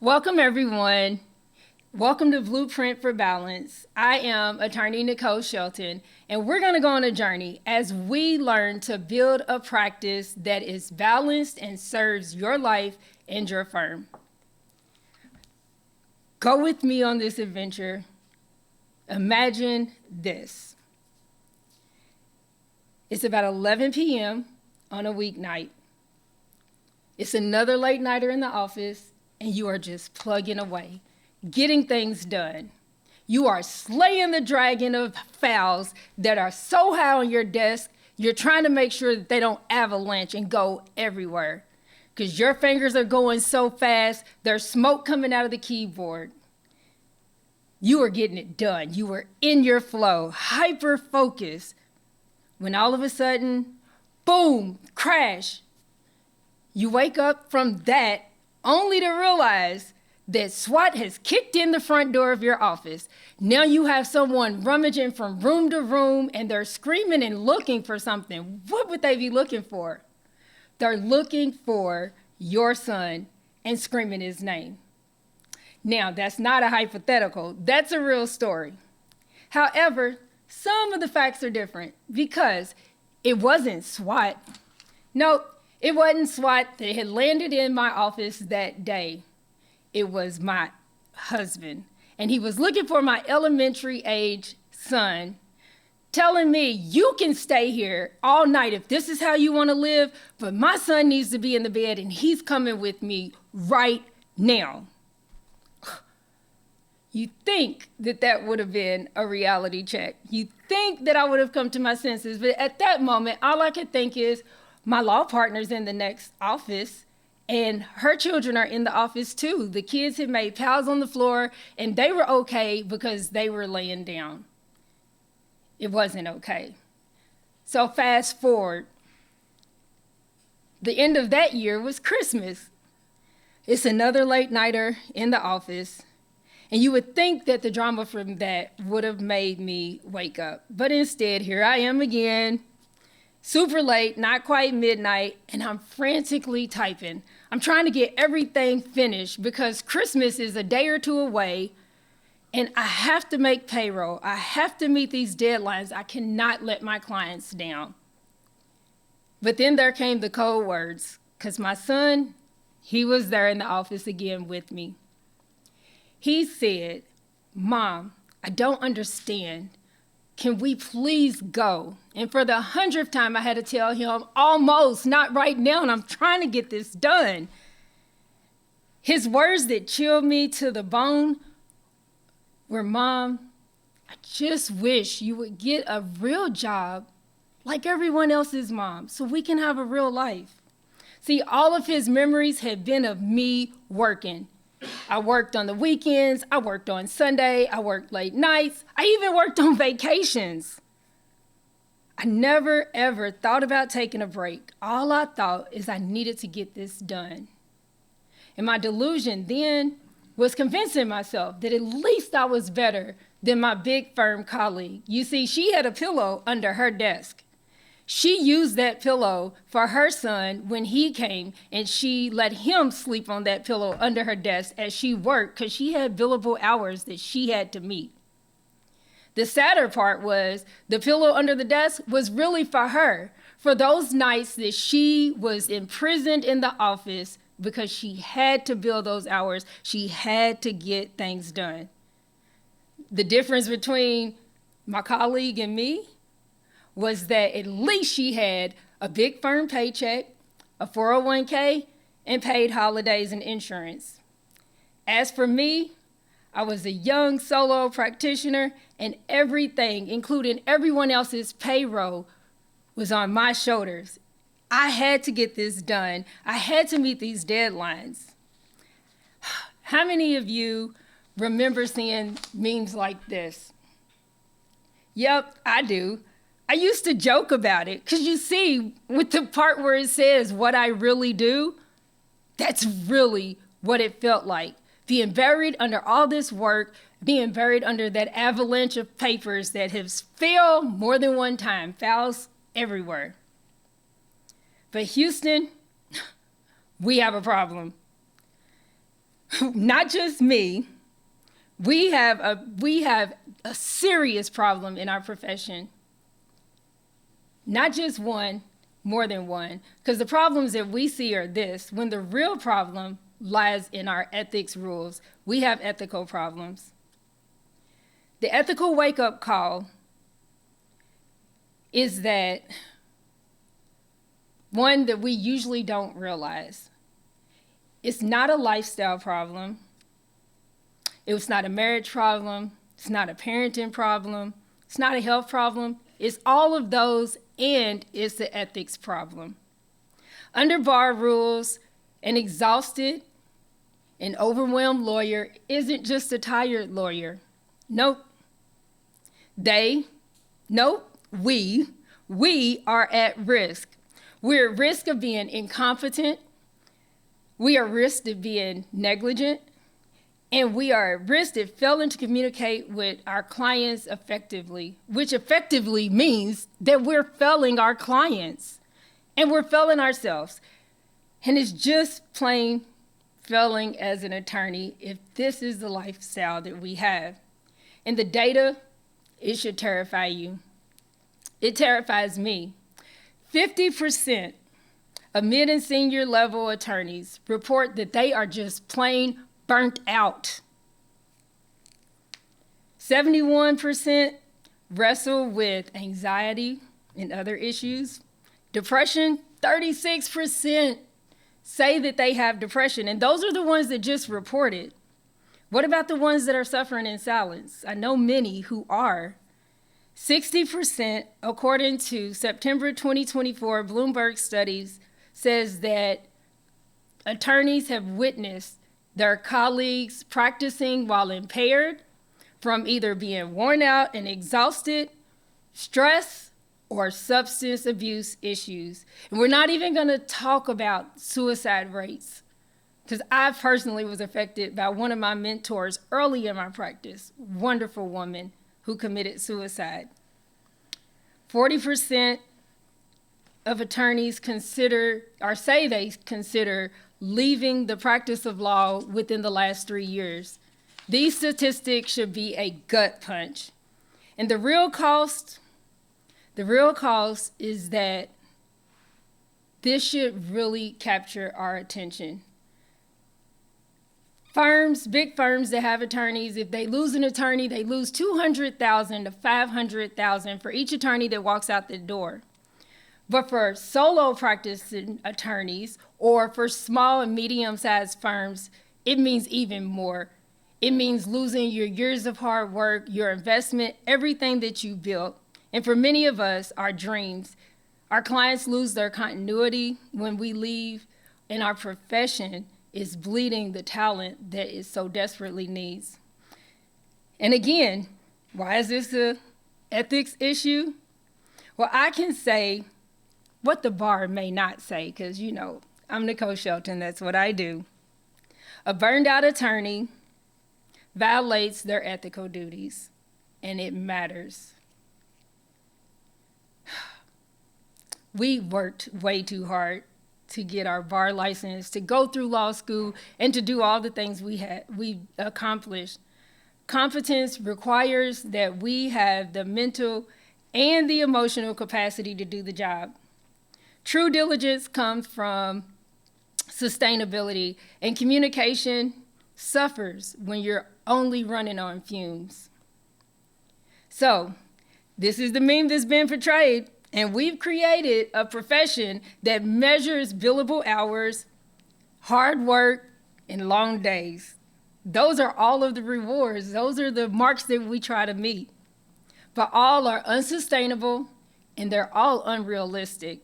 Welcome, everyone. Welcome to Blueprint for Balance. I am attorney Nicole Shelton, and we're going to go on a journey as we learn to build a practice that is balanced and serves your life and your firm. Go with me on this adventure. Imagine this. It's about 11 p.m. on a weeknight. It's another late nighter in the office, and you are just plugging away, getting things done. You are slaying the dragon of files that are so high on your desk, you're trying to make sure that they don't avalanche and go everywhere. Because your fingers are going so fast, there's smoke coming out of the keyboard. You are getting it done. You are in your flow, hyper-focused. When all of a sudden, boom, crash. You wake up from that only to realize that SWAT has kicked in the front door of your office. Now you have someone rummaging from room to room and they're screaming and looking for something. What would they be looking for? They're looking for your son and screaming his name. Now, that's not a hypothetical. That's a real story. However, some of the facts are different because it wasn't SWAT. Nope. It wasn't SWAT that had landed in my office that day. It was my husband. And he was looking for my elementary age son, telling me, you can stay here all night if this is how you want to live, but my son needs to be in the bed and he's coming with me right now. You think that that would have been a reality check. You think that I would have come to my senses, but at that moment, all I could think is, my law partner's in the next office, and her children are in the office too. The kids had made piles on the floor, and they were okay because they were laying down. It wasn't okay. So fast forward. The end of that year was Christmas. It's another late nighter in the office, and you would think that the drama from that would have made me wake up. But instead, here I am again, super late, not quite midnight, and I'm frantically typing. I'm trying to get everything finished because Christmas is a day or two away, and I have to make payroll. I have to meet these deadlines. I cannot let my clients down. But then there came the code words, because my son, he was there in the office again with me. He said, "Mom, I don't understand. Can we please go?" And for the 100th time, I had to tell him, almost, not right now, and I'm trying to get this done. His words that chilled me to the bone were, "Mom, I just wish you would get a real job like everyone else's mom so we can have a real life." See, all of his memories had been of me working. I worked on the weekends, I worked on Sunday, I worked late nights, I even worked on vacations. I never, ever thought about taking a break. All I thought is I needed to get this done. And my delusion then was convincing myself that at least I was better than my big firm colleague. You see, she had a pillow under her desk. She used that pillow for her son when he came, and she let him sleep on that pillow under her desk as she worked because she had billable hours that she had to meet. The sadder part was the pillow under the desk was really for her, for those nights that she was imprisoned in the office because she had to bill those hours. She had to get things done. The difference between my colleague and me was that at least she had a big firm paycheck, a 401k, and paid holidays and insurance. As for me, I was a young solo practitioner, and everything, including everyone else's payroll, was on my shoulders. I had to get this done. I had to meet these deadlines. How many of you remember seeing memes like this? Yep, I do. I used to joke about it because you see, with the part where it says what I really do, that's really what it felt like. Being buried under all this work, being buried under that avalanche of papers that have failed more than one time, files everywhere. But Houston, we have a problem. not just me, we have a serious problem in our profession. Not just one, more than one. Because the problems that we see are this: when the real problem lies in our ethics rules, we have ethical problems. The ethical wake-up call is that one that we usually don't realize. It's not a lifestyle problem. It's not a marriage problem. It's not a parenting problem. It's not a health problem. It's all of those, and it's the ethics problem. Under bar rules, an exhausted and overwhelmed lawyer isn't just a tired lawyer. Nope. We are at risk. We're at risk of being incompetent. We are at risk of being negligent. And we are at risk of failing to communicate with our clients effectively, which effectively means that we're failing our clients and we're failing ourselves. And it's just plain failing as an attorney if this is the lifestyle that we have. And the data, it should terrify you. It terrifies me. 50% of mid and senior level attorneys report that they are just plain burnt out. 71% wrestle with anxiety and other issues. Depression, 36% say that they have depression, and those are the ones that just reported. What about the ones that are suffering in silence? I know many who are. 60%, according to September 2024 Bloomberg studies, says that attorneys have witnessed their colleagues practicing while impaired from either being worn out and exhausted, stress, or substance abuse issues. And we're not even going to talk about suicide rates, because I personally was affected by one of my mentors early in my practice, wonderful woman who committed suicide. 40% of attorneys say they consider leaving the practice of law within the last 3 years. These statistics should be a gut punch. And the real cost is that this should really capture our attention. Big firms that have attorneys, if they lose an attorney, they lose $200,000 to $500,000 for each attorney that walks out the door. But for solo practicing attorneys or for small and medium-sized firms, it means even more. It means losing your years of hard work, your investment, everything that you built. And for many of us, our dreams. Our clients lose their continuity when we leave, and our profession is bleeding the talent that it so desperately needs. And again, why is this an ethics issue? Well, I can say what the bar may not say, because, I'm Nicole Shelton, that's what I do. A burned out attorney violates their ethical duties, and it matters. We worked way too hard to get our bar license, to go through law school, and to do all the things we accomplished. Competence requires that we have the mental and the emotional capacity to do the job. True diligence comes from sustainability, and communication suffers when you're only running on fumes. So, this is the meme that's been portrayed, and we've created a profession that measures billable hours, hard work, and long days. Those are all of the rewards. Those are the marks that we try to meet. But all are unsustainable, and they're all unrealistic.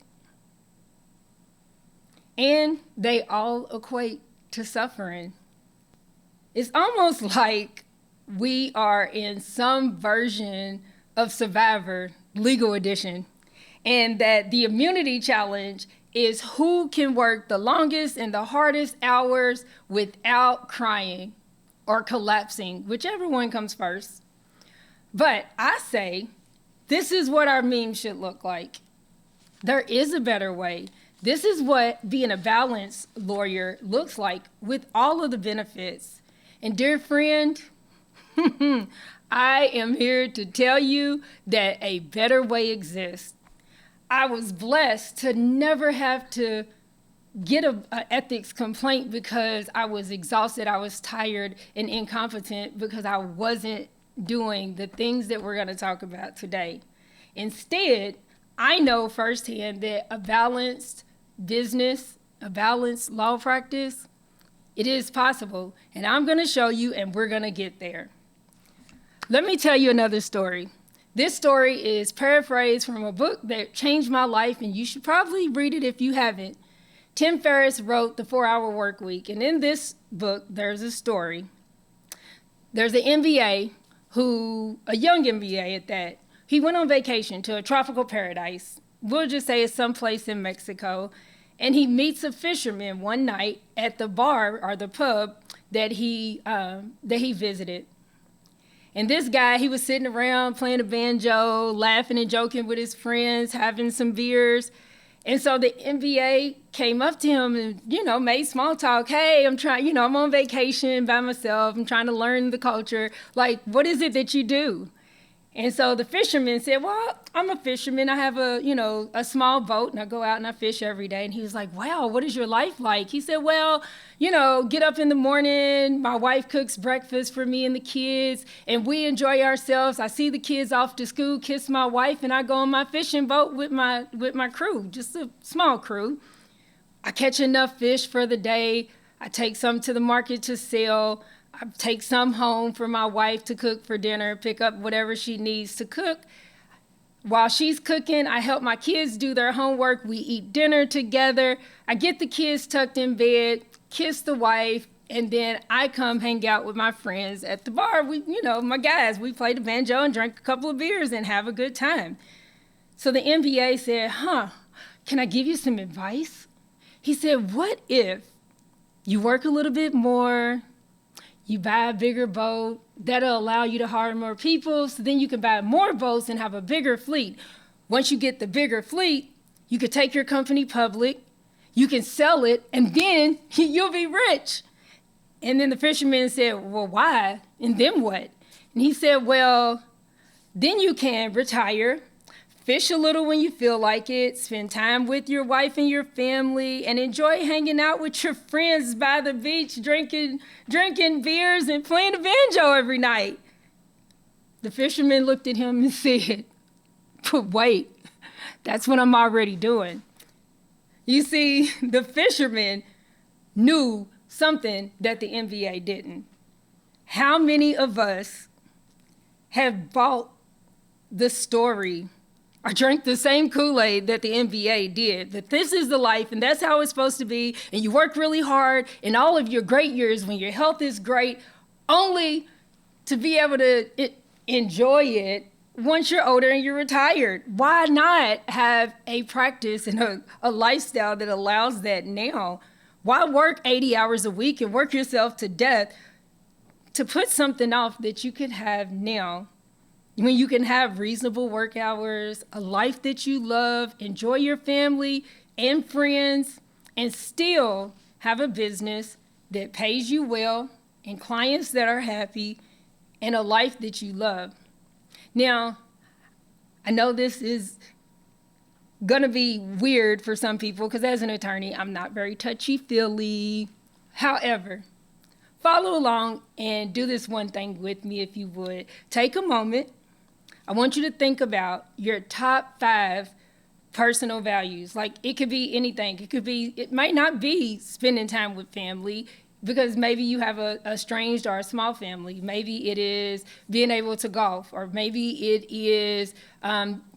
And they all equate to suffering. It's almost like we are in some version of Survivor, legal edition, and that the immunity challenge is who can work the longest and the hardest hours without crying or collapsing, whichever one comes first. But I say, this is what our meme should look like. There is a better way. This is what being a balanced lawyer looks like with all of the benefits. And dear friend, I am here to tell you that a better way exists. I was blessed to never have to get a ethics complaint because I was exhausted, I was tired and incompetent because I wasn't doing the things that we're going to talk about today. Instead, I know firsthand that a balanced business, a balanced law practice, it is possible. And I'm going to show you, and we're going to get there. Let me tell you another story. This story is paraphrased from a book that changed my life, and you should probably read it if you haven't. Tim Ferriss wrote The 4-Hour Workweek, and in this book, there's a story. There's an MBA a young MBA at that, he went on vacation to a tropical paradise. We'll just say it's someplace in Mexico. And he meets a fisherman one night at the bar or the pub that he visited. And this guy, he was sitting around playing a banjo, laughing and joking with his friends, having some beers. And so the MBA came up to him and, made small talk. Hey, I'm on vacation by myself. I'm trying to learn the culture. Like, what is it that you do? And so the fisherman said, well, I'm a fisherman. I have a small boat and I go out and I fish every day. And he was like, wow, what is your life like? He said, well, get up in the morning. My wife cooks breakfast for me and the kids and we enjoy ourselves. I see the kids off to school, kiss my wife, and I go on my fishing boat with my crew, just a small crew. I catch enough fish for the day. I take some to the market to sell. I take some home for my wife to cook for dinner, pick up whatever she needs to cook. While she's cooking, I help my kids do their homework. We eat dinner together. I get the kids tucked in bed, kiss the wife, and then I come hang out with my friends at the bar. My guys, we play the banjo and drink a couple of beers and have a good time. So the MBA said, can I give you some advice? He said, what if you work a little bit more, you buy a bigger boat, that'll allow you to hire more people, so then you can buy more boats and have a bigger fleet. Once you get the bigger fleet, you could take your company public, you can sell it, and then you'll be rich. And then the fisherman said, well, why? And then what? And he said, well, then you can retire, fish a little when you feel like it, spend time with your wife and your family, and enjoy hanging out with your friends by the beach, drinking beers and playing the banjo every night. The fisherman looked at him and said, but wait, that's what I'm already doing. You see, the fisherman knew something that the MBA didn't. How many of us have bought the story or drank the same Kool-Aid that the MBA did, that this is the life and that's how it's supposed to be, and you work really hard in all of your great years when your health is great, only to be able to enjoy it once you're older and you're retired? Why not have a practice and a lifestyle that allows that now? Why work 80 hours a week and work yourself to death to put something off that you could have now? When you can have reasonable work hours, a life that you love, enjoy your family and friends, and still have a business that pays you well and clients that are happy and a life that you love. Now, I know this is going to be weird for some people because as an attorney, I'm not very touchy-feely. However, follow along and do this one thing with me if you would. Take a moment. I want you to think about your top 5 personal values. Like, it could be anything. It might not be spending time with family because maybe you have a estranged or a small family. Maybe it is being able to golf, or maybe it is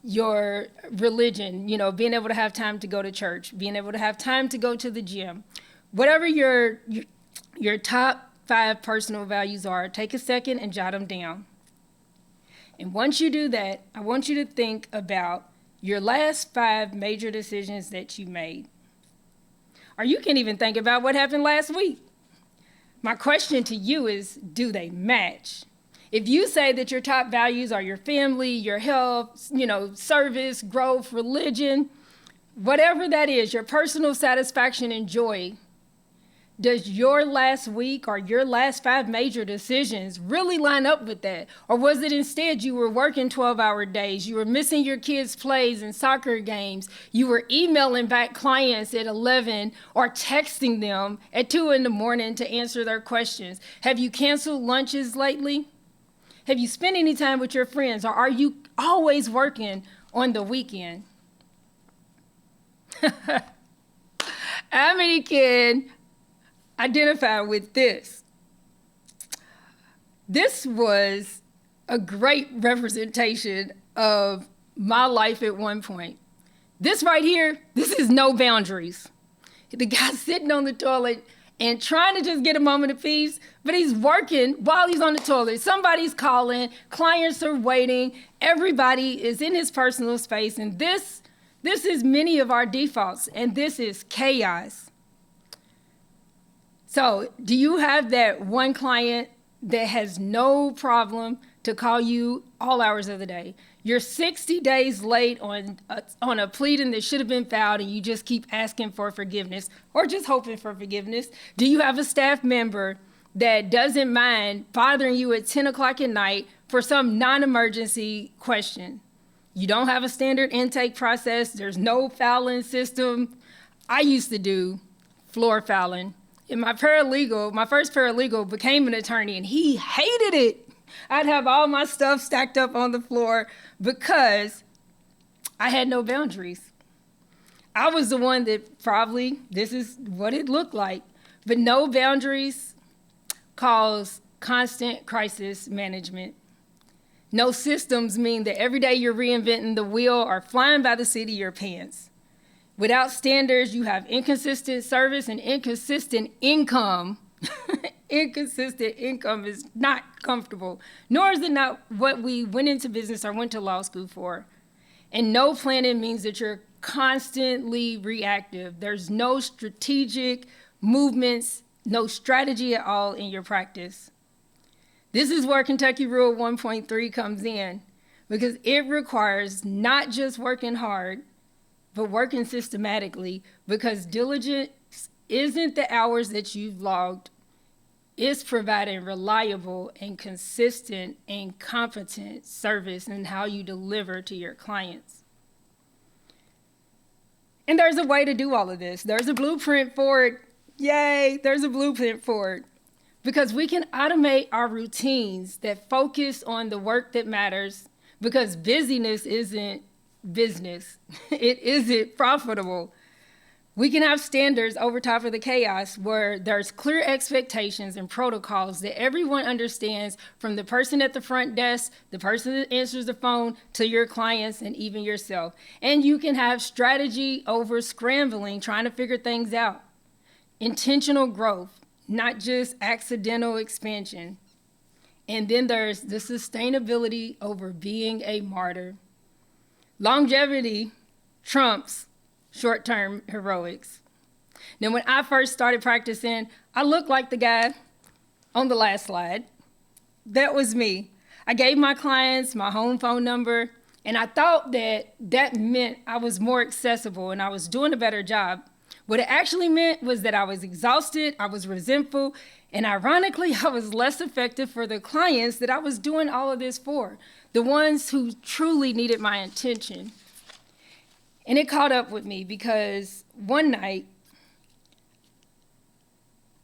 your religion, being able to have time to go to church, being able to have time to go to the gym. Whatever your top 5 personal values are, take a second and jot them down. And once you do that, I want you to think about your last 5 major decisions that you made. Or you can even think about what happened last week. My question to you is, do they match? If you say that your top values are your family, your health, service, growth, religion, whatever that is, your personal satisfaction and joy, does your last week or your last 5 major decisions really line up with that? Or was it instead you were working 12-hour days, you were missing your kids' plays and soccer games, you were emailing back clients at 11 or texting them at 2 in the morning to answer their questions? Have you canceled lunches lately? Have you spent any time with your friends, or are you always working on the weekend? How many can identify with this? This was a great representation of my life at one point. This right here, this is no boundaries. The guy's sitting on the toilet and trying to just get a moment of peace, but he's working while he's on the toilet. Somebody's calling, clients are waiting, everybody is in his personal space, and this is many of our defaults, and this is chaos. So do you have that one client that has no problem to call you all hours of the day? You're 60 days late on a pleading that should have been filed, and you just keep asking for forgiveness or just hoping for forgiveness. Do you have a staff member that doesn't mind bothering you at 10 o'clock at night for some non-emergency question? You don't have a standard intake process. There's no filing system. I used to do floor filing. And my first paralegal became an attorney, and he hated it. I'd have all my stuff stacked up on the floor because I had no boundaries. I was the one that probably, this is what it looked like. But no boundaries cause constant crisis management. No systems mean that every day you're reinventing the wheel or flying by the seat of your pants. Without standards, you have inconsistent service and inconsistent income. Inconsistent income is not comfortable, nor is it not what we went into business or went to law school for. And no planning means that you're constantly reactive. There's no strategic movements, no strategy at all in your practice. This is where Kentucky Rule 1.3 comes in, because it requires not just working hard, but working systematically, because diligence isn't the hours that you've logged. It's providing reliable and consistent and competent service in how you deliver to your clients. And there's a way to do all of this. There's a blueprint for it. Yay, there's a blueprint for it. Because we can automate our routines that focus on the work that matters, because busyness isn't business. It isn't profitable. We can have standards over top of the chaos where there's clear expectations and protocols that everyone understands, from the person at the front desk, the person that answers the phone, to your clients and even yourself. And you can have strategy over scrambling, trying to figure things out. Intentional growth, not just accidental expansion. And then there's the sustainability over being a martyr. Longevity trumps short-term heroics. Now, when I first started practicing, I looked like the guy on the last slide. That was me. I gave my clients my home phone number, and I thought that meant I was more accessible and I was doing a better job. What it actually meant was that I was exhausted, I was resentful, and ironically, I was less effective for the clients that I was doing all of this for, the ones who truly needed my attention. And it caught up with me because one night,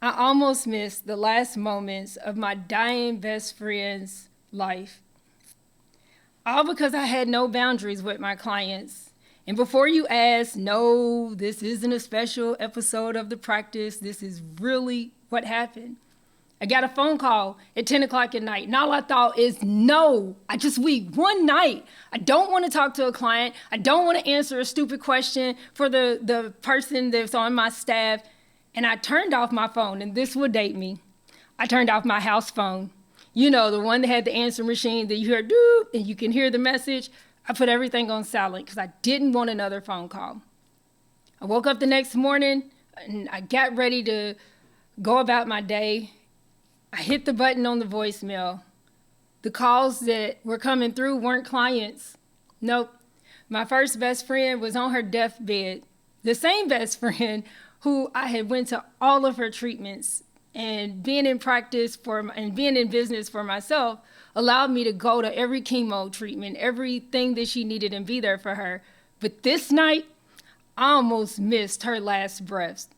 I almost missed the last moments of my dying best friend's life. All because I had no boundaries with my clients. And before you ask, no, this isn't a special episode of the practice. This is really what happened. I got a phone call at 10 o'clock at night, and all I thought is, no, I just weep one night. I don't want to talk to a client. I don't want to answer a stupid question for the person that's on my staff. And I turned off my phone, and this would date me. I turned off my house phone. You know, the one that had the answer machine that you hear doop, and you can hear the message. I put everything on silent because I didn't want another phone call. I woke up the next morning, and I got ready to go about my day. I hit the button on the voicemail. The calls that were coming through weren't clients. Nope. My first best friend was on her deathbed. The same best friend who I had went to all of her treatments, and being in practice and being in business for myself allowed me to go to every chemo treatment, everything that she needed, and be there for her. But this night, I almost missed her last breaths.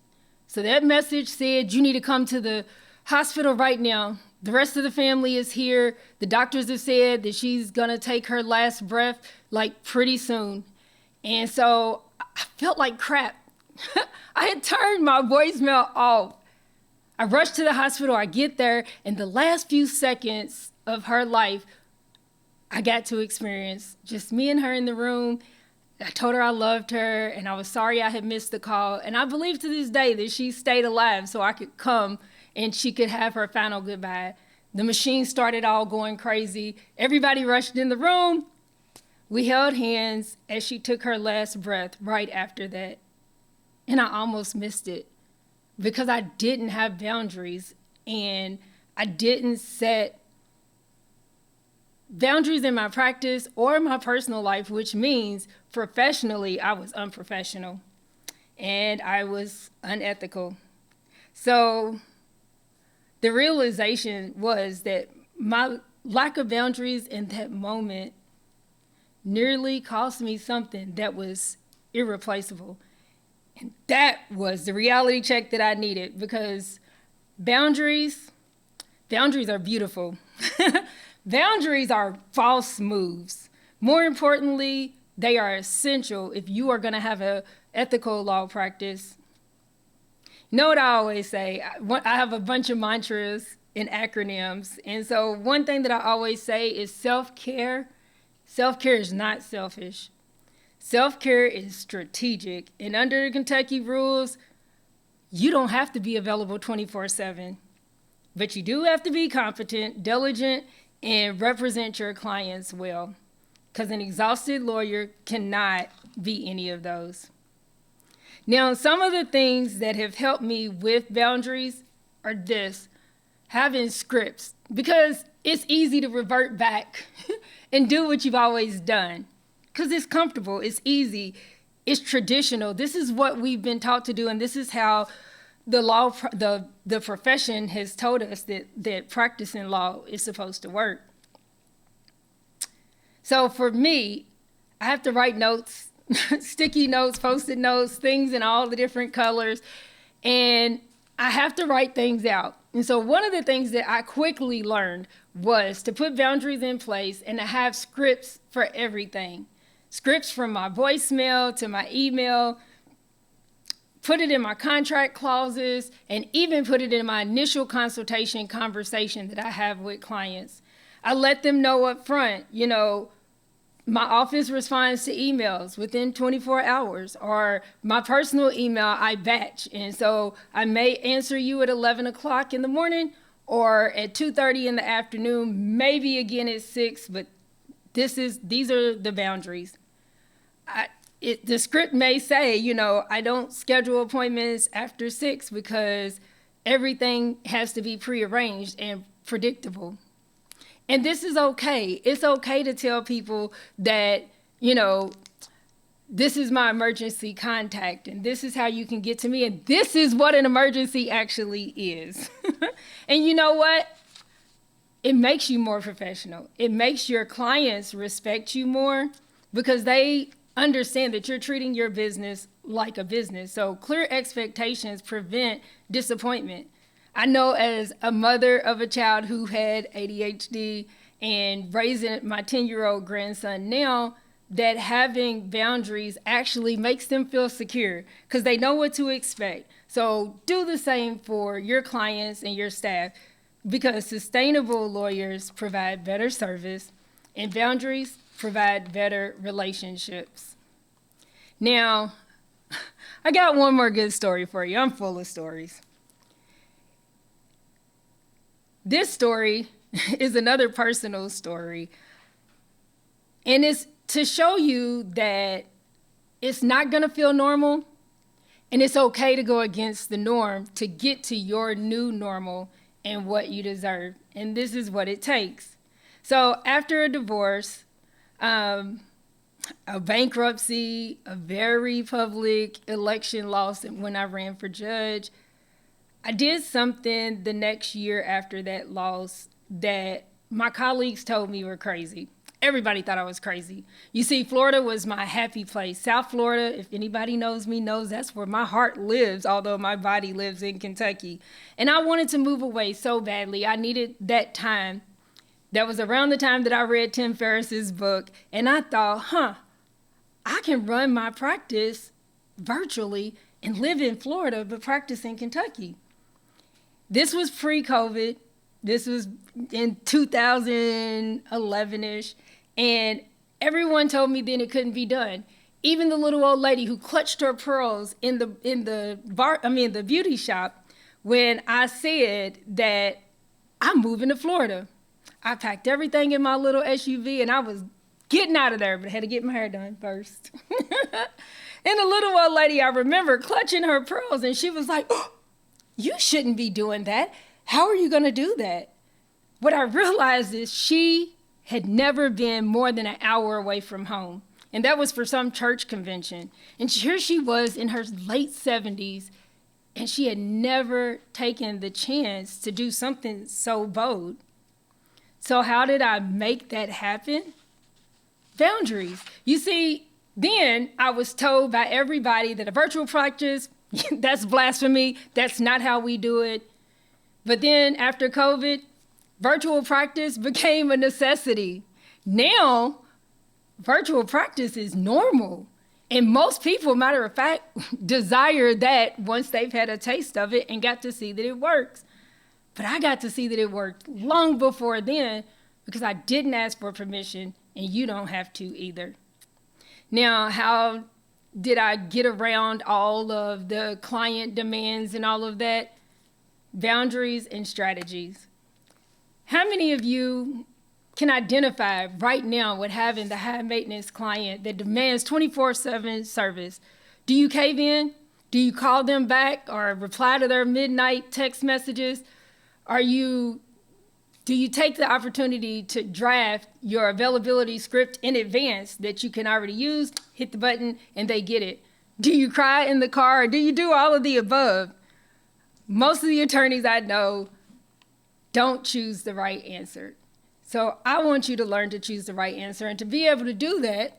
So that message said, you need to come to the hospital right now. The rest of the family is here. The doctors have said that she's gonna take her last breath like pretty soon. And so I felt like crap. I had turned my voicemail off. I rushed to the hospital, I get there, and the last few seconds of her life, I got to experience just me and her in the room. I told her I loved her, and I was sorry I had missed the call. And I believe to this day that she stayed alive so I could come and she could have her final goodbye. The machine started all going crazy. Everybody rushed in the room. We held hands as she took her last breath right after that. And I almost missed it because I didn't have boundaries, and I didn't set boundaries in my practice or my personal life, which means professionally I was unprofessional and I was unethical. So the realization was that my lack of boundaries in that moment nearly cost me something that was irreplaceable. And that was the reality check that I needed, because boundaries are beautiful. Boundaries are false moves. More importantly, they are essential if you are going to have an ethical law practice. You know what I always say? I have a bunch of mantras and acronyms. And so one thing that I always say is self-care. Self-care is not selfish. Self-care is strategic. And under the Kentucky rules, you don't have to be available 24/7. But you do have to be competent, diligent, and represent your clients well. Because an exhausted lawyer cannot be any of those. Now, some of the things that have helped me with boundaries are this: having scripts, because it's easy to revert back and do what you've always done. Because it's comfortable, it's easy, it's traditional. This is what we've been taught to do, and this is how the profession has told us that practicing law is supposed to work. So for me, I have to write notes, sticky notes, Post-it notes, things in all the different colors, and I have to write things out. And so one of the things that I quickly learned was to put boundaries in place and to have scripts for everything. Scripts from my voicemail to my email, put it in my contract clauses, and even put it in my initial consultation conversation that I have with clients. I let them know up front, my office responds to emails within 24 hours, or my personal email I batch. And so I may answer you at 11 o'clock in the morning or at 2:30 in the afternoon, maybe again at 6, but these are the boundaries. The script may say, I don't schedule appointments after 6 because everything has to be prearranged and predictable. And this is okay. It's okay to tell people that, this is my emergency contact and this is how you can get to me. And this is what an emergency actually is. And you know what? It makes you more professional. It makes your clients respect you more because they understand that you're treating your business like a business. So clear expectations prevent disappointment. I know as a mother of a child who had ADHD and raising my 10-year-old grandson now, that having boundaries actually makes them feel secure because they know what to expect. So do the same for your clients and your staff, because sustainable lawyers provide better service and boundaries provide better relationships. Now, I got one more good story for you. I'm full of stories. This story is another personal story, and it's to show you that it's not going to feel normal, and it's okay to go against the norm to get to your new normal and what you deserve, and this is what it takes. So after a divorce, a bankruptcy, a very public election loss when I ran for judge. I did something the next year after that loss that my colleagues told me were crazy. Everybody thought I was crazy. You see, Florida was my happy place. South Florida, if anybody knows me, knows that's where my heart lives, although my body lives in Kentucky. And I wanted to move away so badly. I needed that time. That was around the time that I read Tim Ferriss's book. And I thought, I can run my practice virtually and live in Florida, but practice in Kentucky. This was pre-COVID. This was in 2011-ish. And everyone told me then it couldn't be done. Even the little old lady who clutched her pearls in the beauty shop when I said that I'm moving to Florida. I packed everything in my little SUV and I was getting out of there, but I had to get my hair done first. And the little old lady, I remember clutching her pearls and she was like, "Oh, you shouldn't be doing that. How are you going to do that?" What I realized is she had never been more than an hour away from home. And that was for some church convention. And here she was in her late 70s, and she had never taken the chance to do something so bold. So how did I make that happen? Boundaries. You see, then I was told by everybody that a virtual practice, that's blasphemy. That's not how we do it. But then after COVID, virtual practice became a necessity. Now, virtual practice is normal. And most people, matter of fact, desire that once they've had a taste of it and got to see that it works. But I got to see that it worked long before then because I didn't ask for permission, and you don't have to either. Now, how did I get around all of the client demands and all of that? Boundaries and strategies. How many of you can identify right now with having the high maintenance client that demands 24/7 service? Do you cave in? Do you call them back or reply to their midnight text messages? Do you take the opportunity to draft your availability script in advance that you can already use, hit the button, and they get it? Do you cry in the car, or do you do all of the above? Most of the attorneys I know don't choose the right answer. So I want you to learn to choose the right answer. And to be able to do that,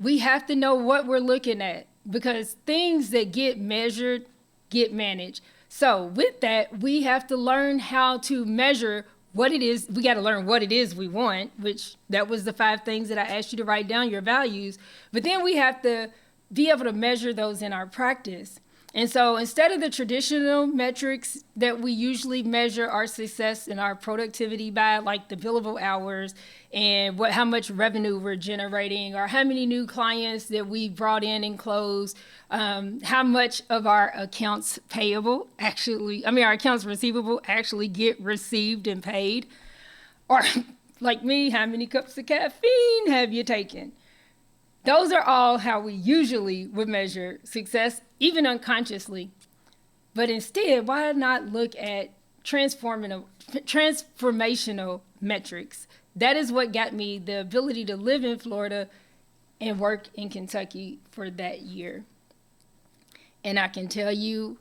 we have to know what we're looking at, because things that get measured get managed. So with that, we have to learn how to measure what it is. We got to learn what it is we want, which that was the 5 things that I asked you to write down, your values. But then we have to be able to measure those in our practice. And so instead of the traditional metrics that we usually measure our success and our productivity by, like the billable hours and how much revenue we're generating, or how many new clients that we brought in and closed, how much of our accounts our accounts receivable actually get received and paid, or like me, how many cups of caffeine have you taken? Those are all how we usually would measure success, even unconsciously. But instead, why not look at transformational metrics? That is what got me the ability to live in Florida and work in Kentucky for that year. And I can tell you,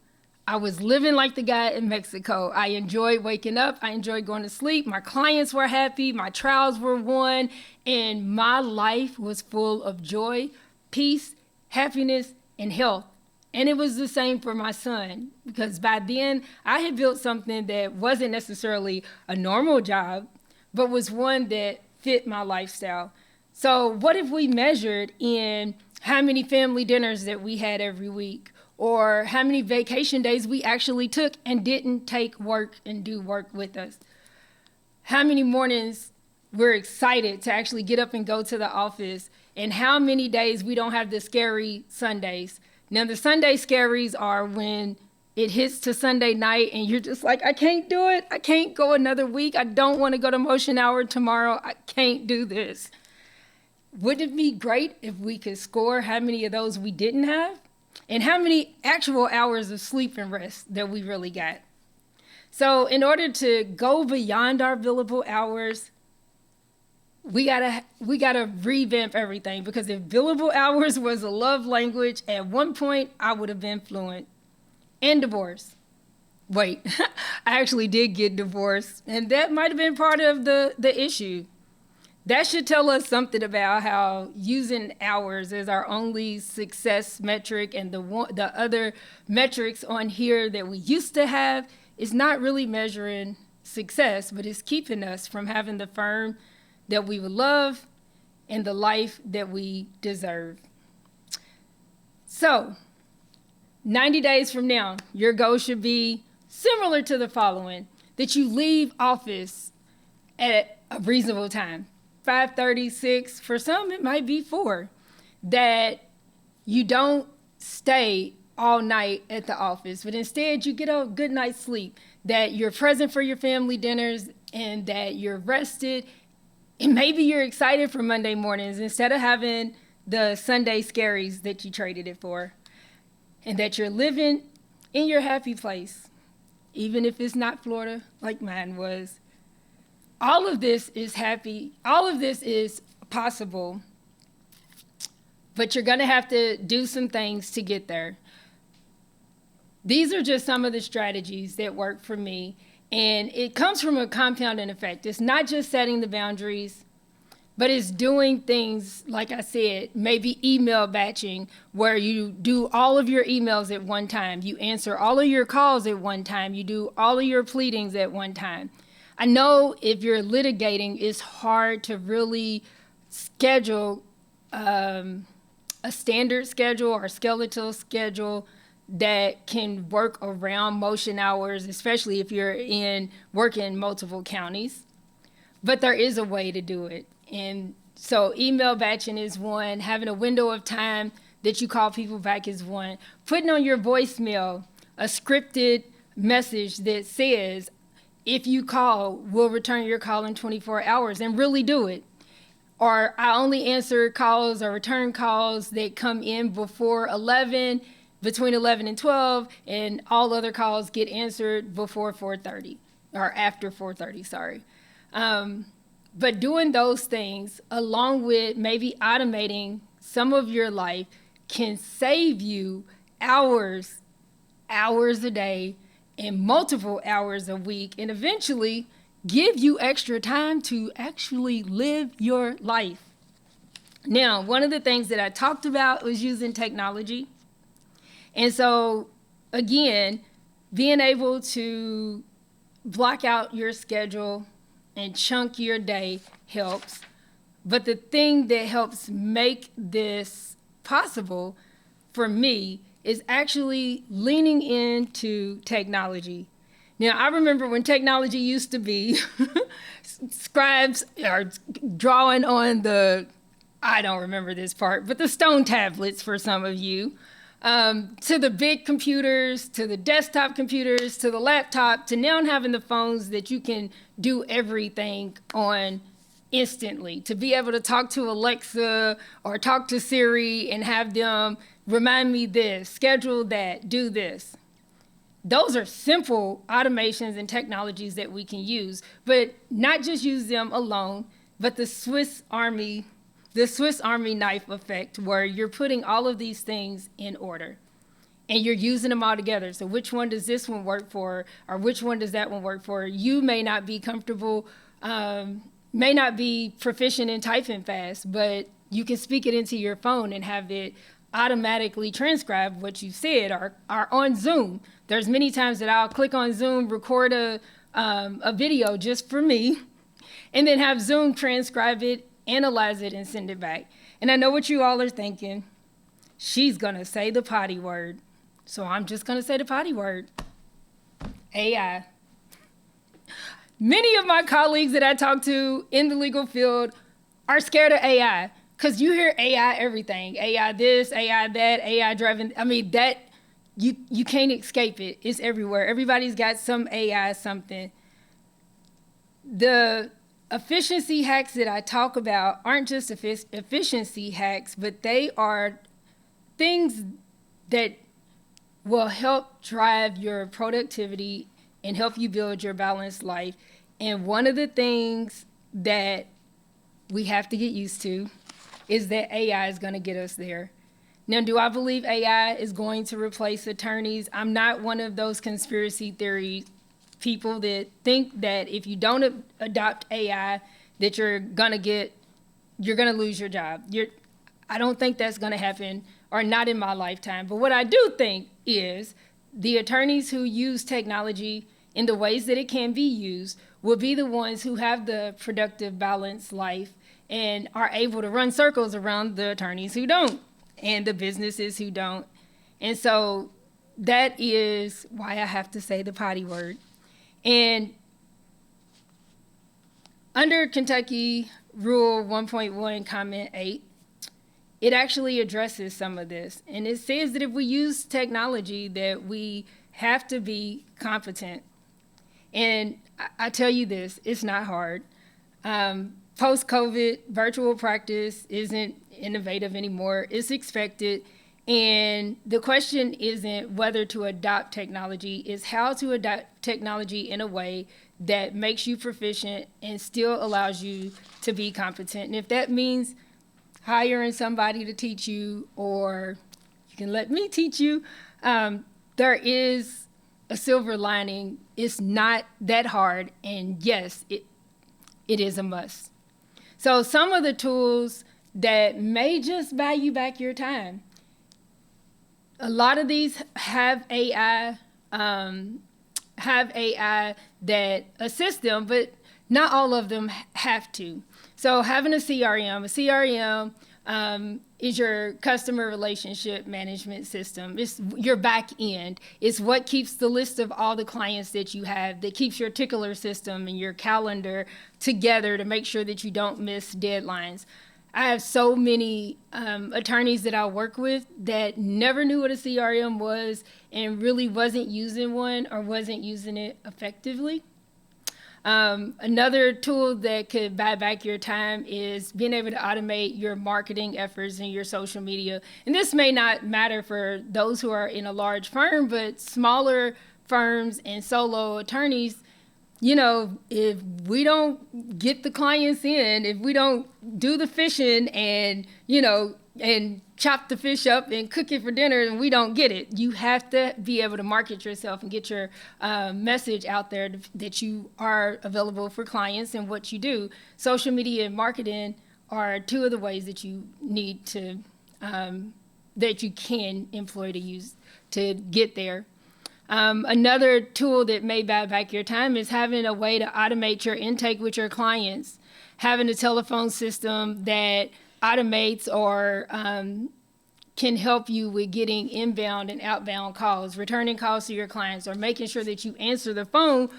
I was living like the guy in Mexico. I enjoyed waking up. I enjoyed going to sleep. My clients were happy. My trials were won. And my life was full of joy, peace, happiness, and health. And it was the same for my son, because by then I had built something that wasn't necessarily a normal job, but was one that fit my lifestyle. So what if we measured in how many family dinners that we had every week, or how many vacation days we actually took and didn't take work and do work with us? How many mornings we're excited to actually get up and go to the office, and how many days we don't have the scary Sundays. Now, the Sunday scaries are when it hits to Sunday night and you're just like, I can't do it. I can't go another week. I don't want to go to Motion Hour tomorrow. I can't do this. Wouldn't it be great if we could score how many of those we didn't have, and how many actual hours of sleep and rest that we really got? So in order to go beyond our billable hours, we gotta revamp everything, because if billable hours was a love language, at one point I would have been fluent. And divorce. Wait, I actually did get divorced, and that might have been part of the issue. That should tell us something about how using hours as our only success metric, and the other metrics on here that we used to have is not really measuring success, but it's keeping us from having the firm that we would love and the life that we deserve. So, 90 days from now, your goal should be similar to the following: that you leave office at a reasonable time, 5:36. For some, it might be 4. That you don't stay all night at the office, but instead you get a good night's sleep, that you're present for your family dinners, and that you're rested, and maybe you're excited for Monday mornings instead of having the Sunday scaries that you traded it for, and that you're living in your happy place, even if it's not Florida like mine was. All of this is happy. All of this is possible, but you're going to have to do some things to get there. These are just some of the strategies that work for me, and it comes from a compounding effect. It's not just setting the boundaries, but it's doing things, like I said, maybe email batching, where you do all of your emails at one time. You answer all of your calls at one time. You do all of your pleadings at one time. I know if you're litigating, it's hard to really schedule a standard schedule or skeletal schedule that can work around motion hours, especially if you're working multiple counties. But there is a way to do it. And so email batching is one. Having a window of time that you call people back is one. Putting on your voicemail a scripted message that says, if you call, we'll return your call in 24 hours, and really do it. Or I only answer calls or return calls that come in before 11, between 11 and 12, and all other calls get answered before 4:30, or after 4:30, sorry. But doing those things, along with maybe automating some of your life, can save you hours a day, and multiple hours a week, and eventually give you extra time to actually live your life. Now, one of the things that I talked about was using technology. And so, again, being able to block out your schedule and chunk your day helps. But the thing that helps make this possible for me is actually leaning into technology. Now, I remember when technology used to be scribes are drawing on I don't remember this part, but the stone tablets for some of you, to the big computers, to the desktop computers, to the laptop, to now having the phones that you can do everything on instantly, to be able to talk to Alexa or talk to Siri and have them remind me this, schedule that, do this. Those are simple automations and technologies that we can use, but not just use them alone, but the Swiss Army knife effect, where you're putting all of these things in order and you're using them all together. So which one does this one work for, or which one does that one work for? You may not be comfortable, may not be proficient in typing fast, but you can speak it into your phone and have it automatically transcribe what you said, or on Zoom. There's many times that I'll click on Zoom, record a video just for me, and then have Zoom transcribe it, analyze it, and send it back. And I know what you all are thinking. She's gonna say the potty word. So I'm just gonna say the potty word. AI. Many of my colleagues that I talk to in the legal field are scared of AI, because you hear AI everything. AI this, AI that, AI driving. I mean, that you can't escape it. It's everywhere. Everybody's got some AI something. The efficiency hacks that I talk about aren't just efficiency hacks, but they are things that will help drive your productivity and help you build your balanced life. And one of the things that we have to get used to is that AI is going to get us there. Now, do I believe AI is going to replace attorneys? I'm not one of those conspiracy theory people that think that if you don't adopt AI, that you're gonna lose your job. I don't think that's gonna happen, or not in my lifetime. But what I do think is the attorneys who use technology in the ways that it can be used will be the ones who have the productive, balanced life and are able to run circles around the attorneys who don't and the businesses who don't. And so that is why I have to say the potty word. And under Kentucky Rule 1.1, Comment 8, it actually addresses some of this. And it says that if we use technology, that we have to be competent. And I tell you this, it's not hard. Post-COVID, virtual practice isn't innovative anymore. It's expected. And the question isn't whether to adopt technology, it's how to adopt technology in a way that makes you proficient and still allows you to be competent. And if that means hiring somebody to teach you, or you can let me teach you, there is a silver lining. It's not that hard. And yes, it is a must. So some of the tools that may just buy you back your time. A lot of these have AI that assist them, but not all of them have to. So having a CRM is your customer relationship management system. It's your back end. It's what keeps the list of all the clients that you have, that keeps your tickler system and your calendar together to make sure that you don't miss deadlines. I have so many attorneys that I work with that never knew what a CRM was and really wasn't using one or wasn't using it effectively. Another tool that could buy back your time is being able to automate your marketing efforts and your social media. And this may not matter for those who are in a large firm, but smaller firms and solo attorneys, you know, if we don't get the clients in, if we don't do the fishing and, you know, and chop the fish up and cook it for dinner, and we don't get it, you have to be able to market yourself and get your message out there that you are available for clients and what you do. Social media and marketing are two of the ways that you need to, that you can employ to use to get there. Another tool that may buy back your time is having a way to automate your intake with your clients, having a telephone system that automates or can help you with getting inbound and outbound calls, returning calls to your clients, or making sure that you answer the phone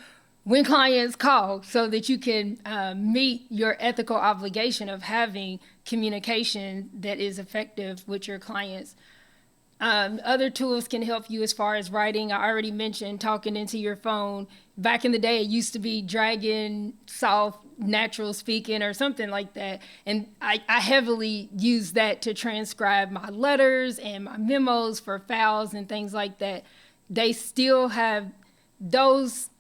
when clients call so that you can meet your ethical obligation of having communication that is effective with your clients. Other tools can help you as far as writing. I already mentioned talking into your phone. Back in the day, it used to be Dragon, Soft, Natural Speaking, or something like that. And I heavily use that to transcribe my letters and my memos for files and things like that. They still have those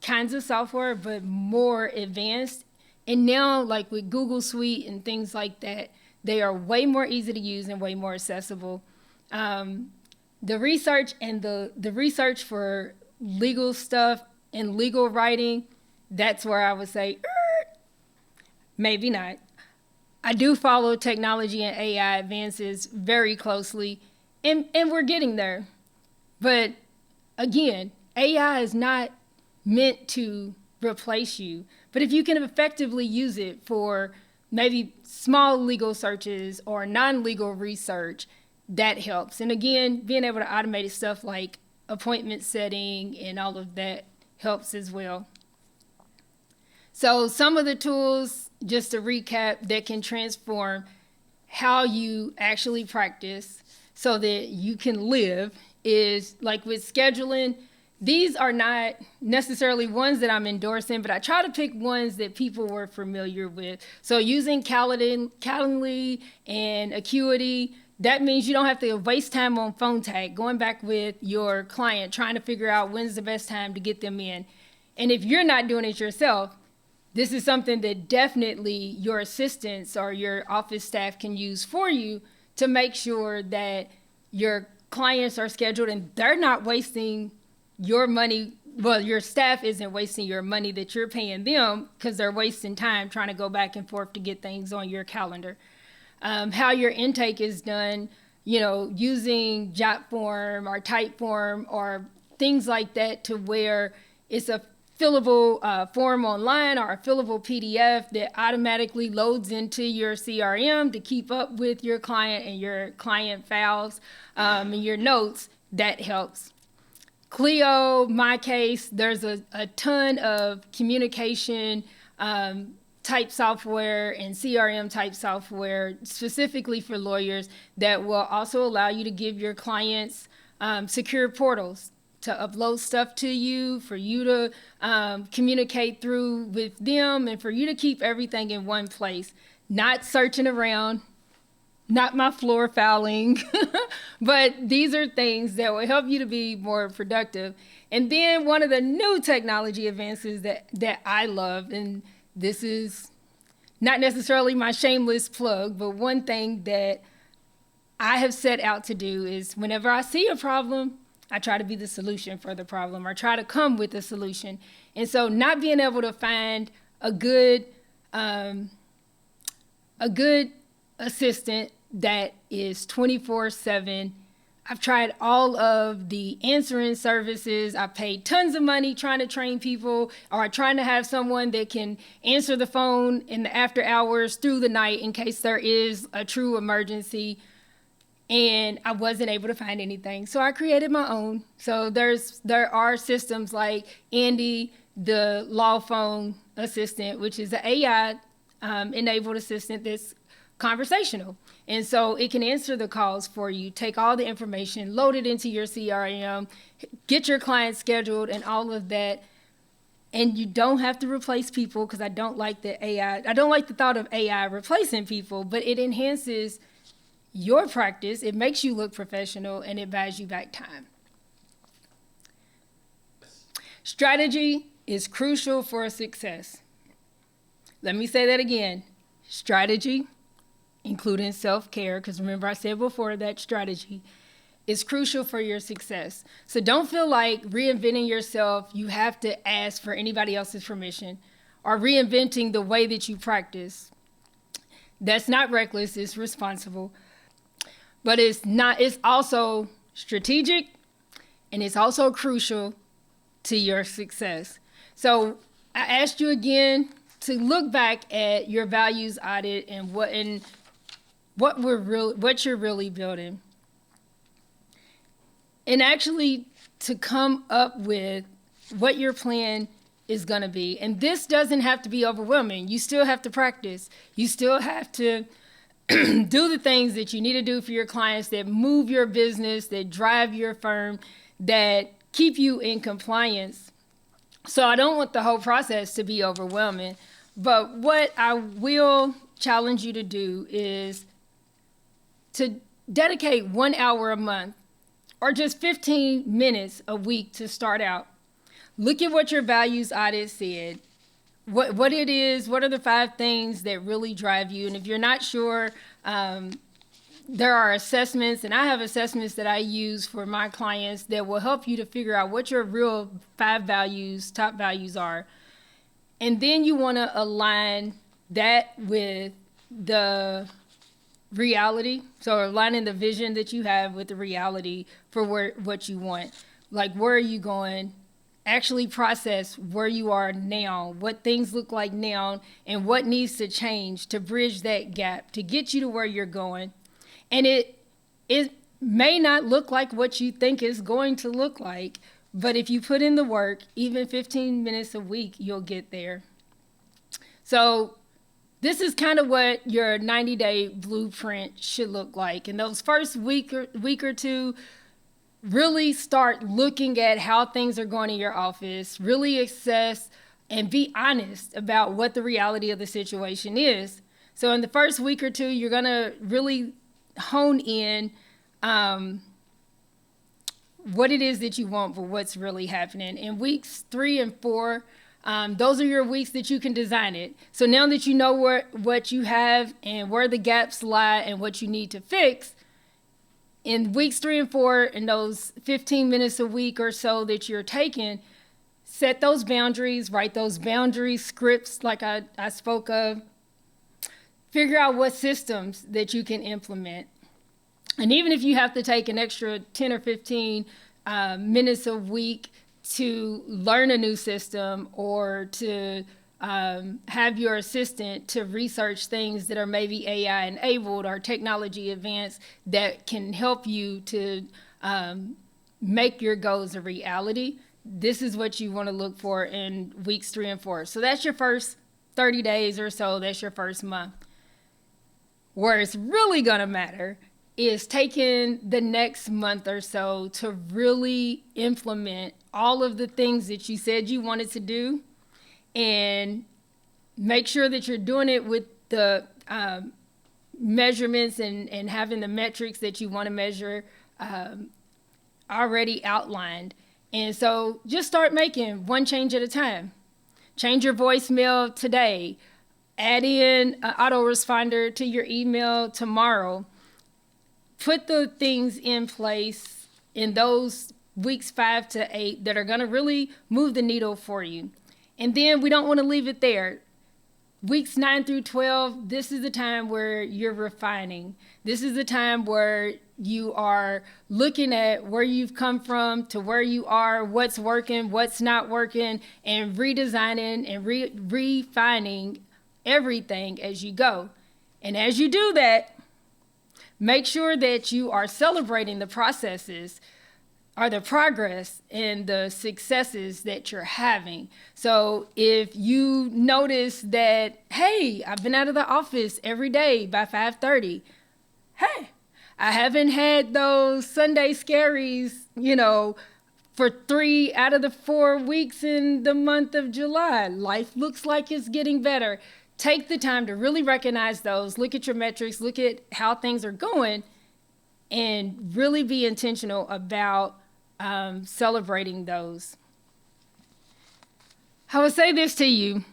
kinds of software, but more advanced. And now, like with Google Suite and things like that, they are way more easy to use and way more accessible. The research and the research for legal stuff and legal writing, that's where I would say, maybe not. I do follow technology and AI advances very closely, and we're getting there. But again, AI is not meant to replace you. But if you can effectively use it for maybe small legal searches or non-legal research, that helps. And again, being able to automate stuff like appointment setting and all of that helps as well. So some of the tools, just to recap, that can transform how you actually practice so that you can live is like with scheduling. These are not necessarily ones that I'm endorsing, but I try to pick ones that people were familiar with. So using Calendly and Acuity, that means you don't have to waste time on phone tag, going back with your client, trying to figure out when's the best time to get them in. And if you're not doing it yourself, this is something that definitely your assistants or your office staff can use for you to make sure that your clients are scheduled and they're not wasting your money. Well, your staff isn't wasting your money that you're paying them because they're wasting time trying to go back and forth to get things on your calendar. How your intake is done, using Jotform or Typeform or things like that, to where it's a fillable form online or a fillable PDF that automatically loads into your CRM to keep up with your client and your client files and your notes. That helps. Clio, MyCase, there's a ton of communication type software and CRM type software specifically for lawyers that will also allow you to give your clients secure portals to upload stuff to you, for you to communicate through with them, and for you to keep everything in one place, not searching around, not my floor fouling, but these are things that will help you to be more productive. And then one of the new technology advances that I love, and this is not necessarily my shameless plug, but one thing that I have set out to do is whenever I see a problem, I try to be the solution for the problem, or try to come with a solution. And so not being able to find a good assistant that is 24/7. I've tried all of the answering services. I paid tons of money trying to train people, or trying to have someone that can answer the phone in the after hours through the night in case there is a true emergency. And I wasn't able to find anything. So I created my own. So there are systems like Andy, the law phone assistant, which is an AI enabled assistant that's conversational. And so it can answer the calls for you, take all the information, load it into your CRM, get your client scheduled and all of that. And you don't have to replace people, because I don't like the AI. I don't like the thought of AI replacing people, but it enhances your practice, it makes you look professional, and it buys you back time. Strategy is crucial for success. Let me say that again. Strategy, including self-care, because remember I said before that strategy is crucial for your success. So don't feel like reinventing yourself, you have to ask for anybody else's permission, or reinventing the way that you practice. That's not reckless, it's responsible. But it's also strategic, and it's also crucial to your success. So I asked you again to look back at your values audit and what you're really building. And actually to come up with what your plan is going to be. And this doesn't have to be overwhelming. You still have to practice. You still have to do the things that you need to do for your clients, that move your business, that drive your firm, that keep you in compliance. So I don't want the whole process to be overwhelming. But what I will challenge you to do is to dedicate 1 hour a month, or just 15 minutes a week to start out. Look at what your values audit said. What it is, what are the 5 things that really drive you? And if you're not sure, there are assessments, and I have assessments that I use for my clients that will help you to figure out what your real 5 values, top values are. And then you want to align that with the reality. So aligning the vision that you have with the reality for what you want. Like, where are you going? Actually process where you are now, what things look like now, and what needs to change to bridge that gap to get you to where you're going. And it may not look like what you think it's going to look like, but if you put in the work, even 15 minutes a week, you'll get there. So this is kind of what your 90-day blueprint should look like. And those first week or two, really start looking at how things are going in your office, really assess and be honest about what the reality of the situation is. So in the first week or two, you're going to really hone in what it is that you want, but what's really happening. In weeks 3 and 4, Those are your weeks that you can design it. So now that you know what you have and where the gaps lie and what you need to fix, in weeks 3 and 4, in those 15 minutes a week or so that you're taking, set those boundaries, write those boundary scripts like I spoke of. Figure out what systems that you can implement. And even if you have to take an extra 10 or 15 minutes a week to learn a new system or to have your assistant to research things that are maybe AI enabled or technology advanced that can help you to make your goals a reality, this is what you want to look for in weeks 3 and 4. So that's your first 30 days or so. That's your first month. Where it's really going to matter is taking the next month or so to really implement all of the things that you said you wanted to do, and make sure that you're doing it with the measurements and having the metrics that you want to measure already outlined. And so just start making one change at a time. Change your voicemail today. Add in an autoresponder to your email tomorrow. Put the things in place in those weeks 5 to 8 that are going to really move the needle for you. And then we don't want to leave it there. Weeks 9 through 12, this is the time where you're refining. This is the time where you are looking at where you've come from to where you are, what's working, what's not working, and redesigning and refining everything as you go. And as you do that, make sure that you are celebrating the processes or the progress and the successes that you're having. So if you notice that, hey, I've been out of the office every day by 5:30, hey, I haven't had those Sunday scaries, for 3 out of the 4 weeks in the month of July. Life looks like it's getting better. Take the time to really recognize those, look at your metrics, look at how things are going, and really be intentional about celebrating those. I would say this to you.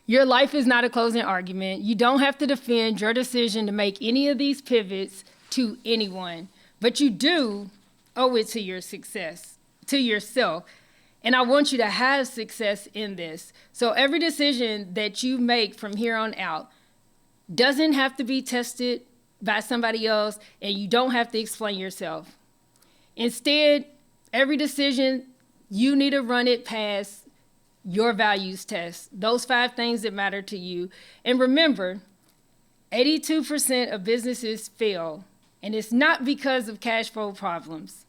Your life is not a closing argument. You don't have to defend your decision to make any of these pivots to anyone, but you do owe it to your success, to yourself. And I want you to have success in this. So every decision that you make from here on out doesn't have to be tested by somebody else, and you don't have to explain yourself. Instead, every decision, you need to run it past your values test, those 5 things that matter to you. And remember, 82% of businesses fail, and it's not because of cash flow problems.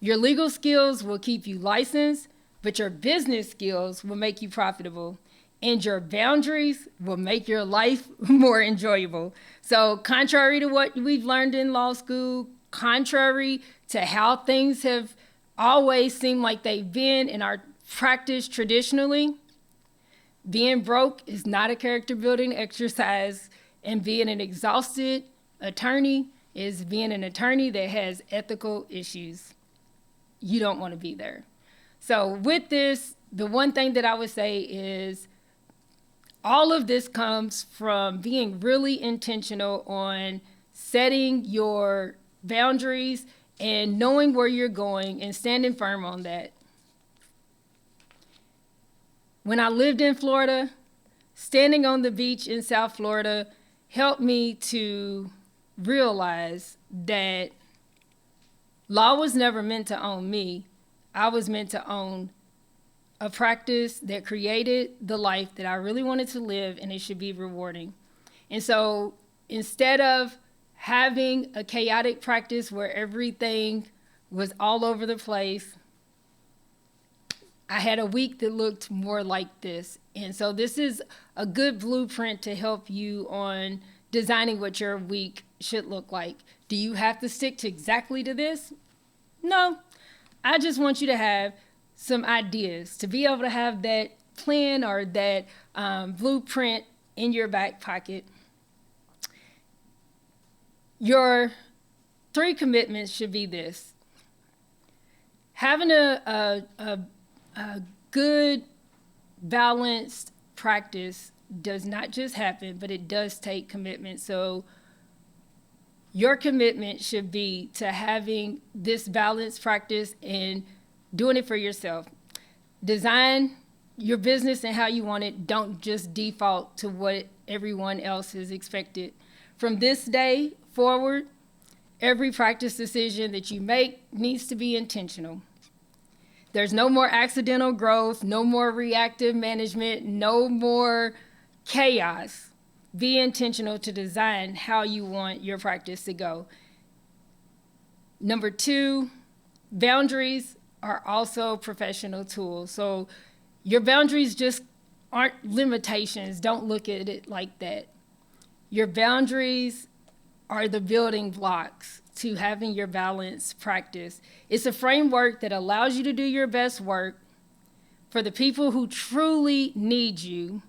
Your legal skills will keep you licensed, but your business skills will make you profitable, and your boundaries will make your life more enjoyable. So contrary to what we've learned in law school, contrary to how things have always seemed like they've been in our practice traditionally, being broke is not a character building exercise, and being an exhausted attorney is being an attorney that has ethical issues. You don't want to be there. So with this, the one thing that I would say is all of this comes from being really intentional on setting your boundaries and knowing where you're going and standing firm on that. When I lived in Florida, standing on the beach in South Florida helped me to realize that law was never meant to own me. I was meant to own a practice that created the life that I really wanted to live, and it should be rewarding. And so instead of having a chaotic practice where everything was all over the place, I had a week that looked more like this. And so this is a good blueprint to help you on designing what your week should look like. Do you have to stick to exactly to this? No. I just want you to have some ideas, to be able to have that plan or that blueprint in your back pocket. Your 3 commitments should be this: having a good balanced practice does not just happen, but it does take commitment. So your commitment should be to having this balanced practice and doing it for yourself. Design your business and how you want it. Don't just default to what everyone else is expected. From this day forward, every practice decision that you make needs to be intentional. There's no more accidental growth, no more reactive management, no more chaos. Be intentional to design how you want your practice to go. Number 2, boundaries are also professional tools. So your boundaries just aren't limitations. Don't look at it like that. Your boundaries are the building blocks to having your balanced practice. It's a framework that allows you to do your best work for the people who truly need you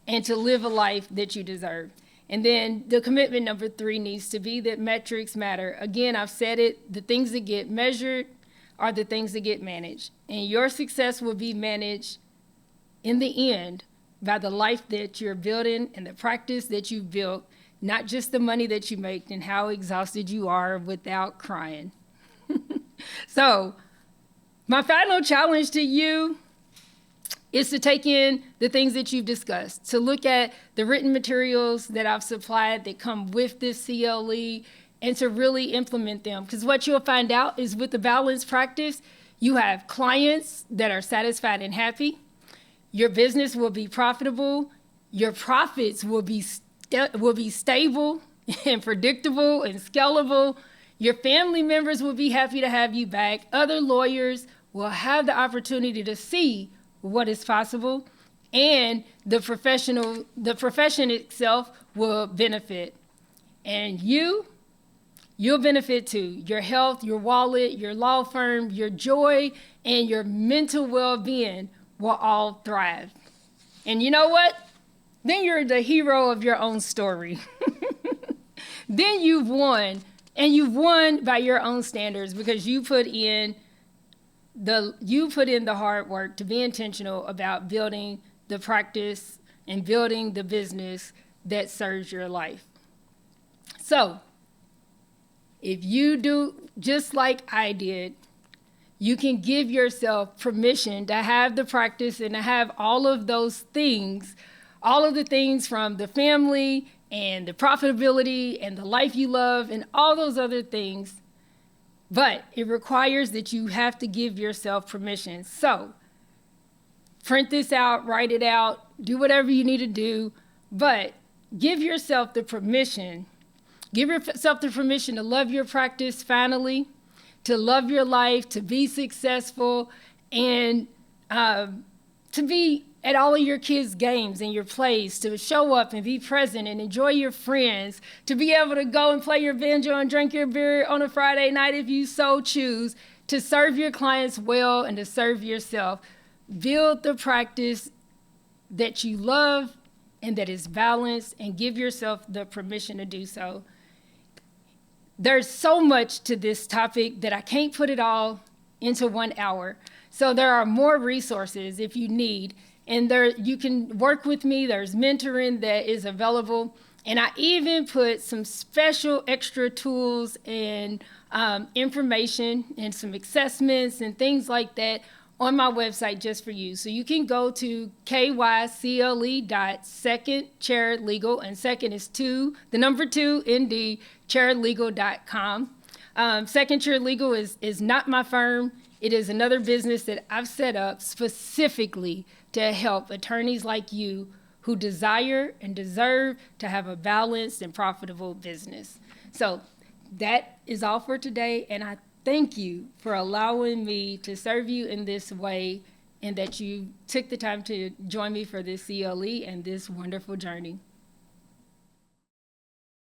and to live a life that you deserve. And then the commitment number 3 needs to be that metrics matter. Again, I've said it, the things that get measured are the things that get managed. And your success will be managed in the end by the life that you're building and the practice that you've built, not just the money that you make and how exhausted you are without crying. So my final challenge to you is to take in the things that you've discussed, to look at the written materials that I've supplied that come with this CLE and to really implement them. Because what you'll find out is with the balanced practice, you have clients that are satisfied and happy. Your business will be profitable. Your profits will be stable and predictable and scalable. Your family members will be happy to have you back. Other lawyers will have the opportunity to see what is possible, and the profession itself will benefit. And you'll benefit too. Your health, your wallet, your law firm, your joy, and your mental well-being will all thrive. And you know what? Then you're the hero of your own story. Then you've won, and you've won by your own standards because you put in the hard work to be intentional about building the practice and building the business that serves your life. So if you do just like I did, you can give yourself permission to have the practice and to have all of those things, all of the things from the family and the profitability and the life you love and all those other things. But it requires that you have to give yourself permission. So print this out, write it out, do whatever you need to do, but give yourself the permission. Give yourself the permission to love your practice finally, to love your life, to be successful, and to be at all of your kids' games and your plays, to show up and be present and enjoy your friends, to be able to go and play your banjo and drink your beer on a Friday night if you so choose, to serve your clients well and to serve yourself. Build the practice that you love and that is balanced, and give yourself the permission to do so. There's so much to this topic that I can't put it all into 1 hour. So there are more resources if you need. And there, you can work with me. There's mentoring that is available. And I even put some special extra tools and information and some assessments and things like that on my website just for you. So you can go to kycle.secondchairlegal, and second is 2, the number 2, ND, chairlegal.com. Second Chair Legal is not my firm. It is another business that I've set up specifically to help attorneys like you who desire and deserve to have a balanced and profitable business. So that is all for today, and I thank you for allowing me to serve you in this way, and that you took the time to join me for this CLE and this wonderful journey.